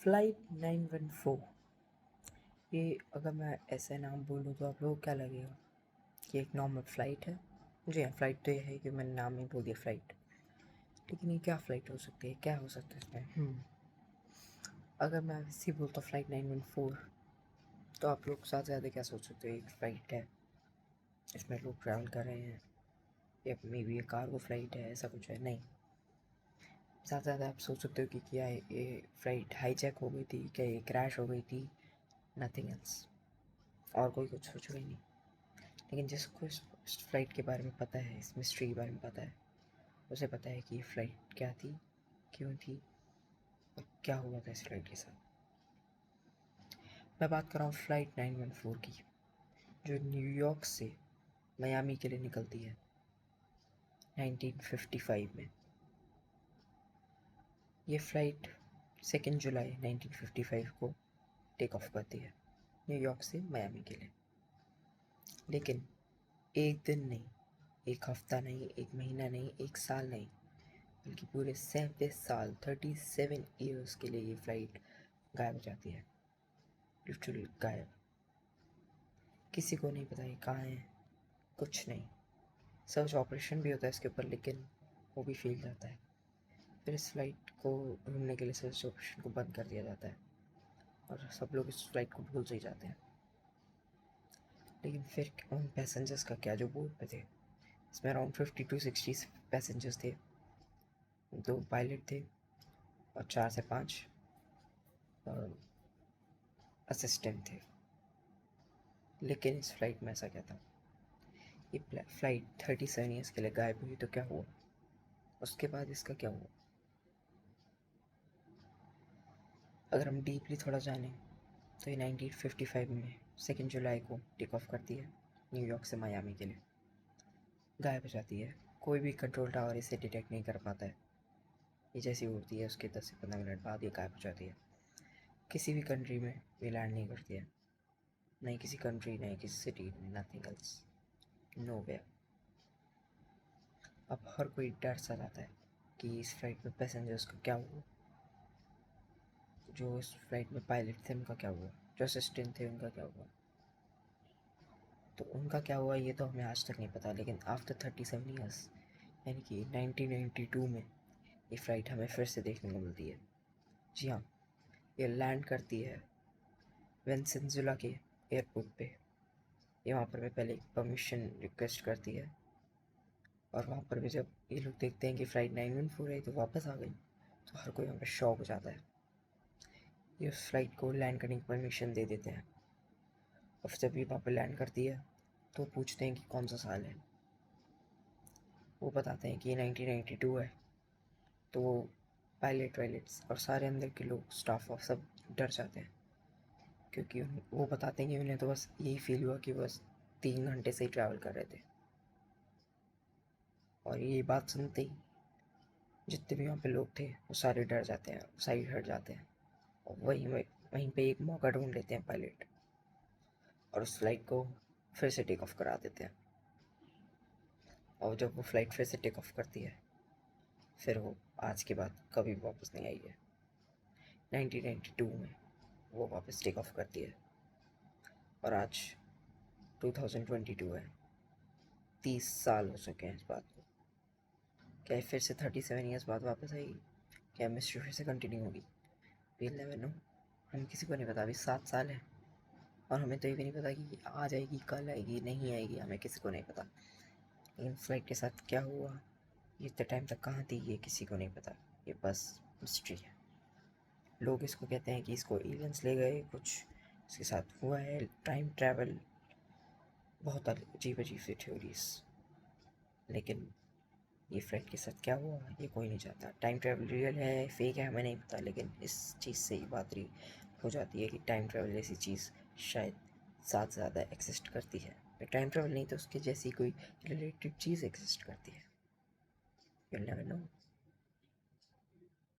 Flight 914। ये अगर मैं ऐसे नाम बोलूँ तो आप लोगों को क्या लगेगा कि एक नॉर्मल फ़्लाइट है। जी हाँ, फ़्लाइट तो ये है कि मैंने नाम ही बोल दिया फ़्लाइट। लेकिन ये क्या फ़्लाइट हो सकती है, क्या हो सकता है इसमें? अगर मैं वैसे ही बोलता हूँ फ़्लाइट 914 तो आप लोग ज़्यादा से ज़्यादा क्या सोच सकते हो? एक फ़्लाइट है, इसमें लोग ट्रैवल कर रहे हैं, या मे बी ये कार्गो फ़्लाइट है, ऐसा कुछ है। नहीं, ज़्यादा से ज़्यादा आप सोच सकते हो कि क्या ये फ़्लाइट हाईजैक हो गई थी, क्या ये क्रैश हो गई थी, नथिंग एल्स। और कोई कुछ सोचेगा ही नहीं। लेकिन जिसको इस फ़्लाइट के बारे में पता है, इस मिस्ट्री के बारे में पता है, उसे पता है कि ये फ़्लाइट क्या थी, क्यों थी और क्या हुआ था इस फ़्लाइट के साथ। मैं बात कर रहा हूँ फ़्लाइट 914 की, जो न्यूयॉर्क से मियामी के लिए निकलती है 1955 में। ये फ़्लाइट 2 जुलाई 1955 को टेक ऑफ करती है न्यूयॉर्क से मियामी के लिए। लेकिन एक दिन नहीं, एक हफ्ता नहीं, एक महीना नहीं, एक साल नहीं, बल्कि पूरे 37 साल 37 ईयर्स के लिए ये फ़्लाइट गायब हो जाती है। लिटरली गायब। किसी को नहीं पता ये कहाँ है, कुछ नहीं। सर्च ऑपरेशन भी होता है इसके ऊपर, लेकिन वो भी फेल जाता है। फिर इस फ़्लाइट को ढूंढने के लिए सर्च ऑपरेशन को बंद कर दिया जाता है और सब लोग इस फ़्लाइट को भूल से ही जाते हैं। लेकिन फिर उन पैसेंजर्स का क्या जो बोर्ड पे थे, इसमें अराउंड 50 to 60 पैसेंजर्स थे। 2 पायलट थे और 4 से 5 असिस्टेंट थे। लेकिन इस फ़्लाइट में ऐसा क्या था, ये फ़्लाइट 37 ईयर्स के लिए गायब हुई तो क्या हुआ, उसके बाद इसका क्या हुआ। अगर हम डीपली थोड़ा जानें तो ये 1955 में 2 जुलाई को टेक ऑफ करती है न्यूयॉर्क से मियामी के लिए। गायब हो जाती है, कोई भी कंट्रोल टावर इसे डिटेक्ट नहीं कर पाता है। ये जैसी उड़ती है उसके 10 से 15 मिनट बाद ये गायब हो जाती है। किसी भी कंट्री में ये लैंड नहीं करती है, नहीं किसी कंट्री, नहीं किसी सिटी, नथिंग एल्स, नोवेयर। अब हर कोई डर सा जाता है कि इस फ्लाइट में पैसेंजर्स का क्या हुआ, जो इस फ्लाइट में पायलट थे उनका क्या हुआ, जो असिस्टेंट थे उनका क्या हुआ। तो उनका क्या हुआ ये तो हमें आज तक नहीं पता। लेकिन आफ्टर 37 ईयर्स, यानी कि 1992 में, ये फ़्लाइट हमें फिर से देखने को मिलती है। जी हाँ, ये लैंड करती है वेनेजुएला के एयरपोर्ट पे। ये वहाँ पर भी पहले परमिशन रिक्वेस्ट करती है, और वहाँ पर भी जब ये लोग देखते हैं कि फ़्लाइट 914 है तो वापस आ गई, तो हर कोई वहाँ पर शॉक हो जाता है। ये उस फ्लाइट को लैंड करने की परमिशन दे देते हैं, और जब ये वहाँ पर लैंड करती है तो पूछते हैं कि कौन सा साल है। वो बताते हैं कि ये 1992 है। तो वो पायलट वायलट्स और सारे अंदर के लोग, स्टाफ ऑफ सब डर जाते हैं, क्योंकि वो बताते हैं कि उन्हें तो बस यही फील हुआ कि बस 3 घंटे से ही ट्रैवल कर रहे थे। और ये बात सुनते ही जितने भी वहाँ पे लोग थे वो सारे डर जाते हैं, साइड हट जाते हैं, और वहीं पे एक मौका ढूंढ लेते हैं पायलट, और उस फ्लाइट को फिर से टेक ऑफ करा देते हैं। और जब वो फ्लाइट फिर से टेक ऑफ करती है, फिर वो आज के बाद कभी वापस नहीं आई है। 1992 में वो वापस टेक ऑफ करती है, और आज 2022 है। 30 साल हो चुके हैं इस बात को। क्या ये फिर से 37 ईयर्स बाद वापस आएगी? क्या मिस्ट्री फिर से कंटिन्यू होगी? We'll never know. हम किसी को नहीं पता। अभी 7 साल है और हमें तो ये भी नहीं पता कि आ जाएगी, कल आएगी, नहीं आएगी, हमें किसी को नहीं पता। लेकिन फ्लाइट के साथ क्या हुआ, ये इतने टाइम तक कहाँ थी, ये किसी को नहीं पता। ये बस मिस्ट्री है। लोग इसको कहते हैं कि इसको एलियंस ले गए, कुछ इसके साथ हुआ है, टाइम ट्रैवल, बहुत अजीब अजीब सी थ्योरीज। लेकिन ये फ्लाइट के साथ क्या हुआ ये कोई नहीं जानता। टाइम ट्रैवल रियल है फेक है हमें नहीं पता, लेकिन इस चीज़ से ही बात रही हो जाती है कि टाइम ट्रैवल जैसी चीज़ शायद ज़्यादा से ज़्यादा एग्जिस्ट करती है। टाइम ट्रैवल नहीं तो उसके जैसी कोई रिलेटेड चीज़ एग्जिस्ट करती है। You'll never know.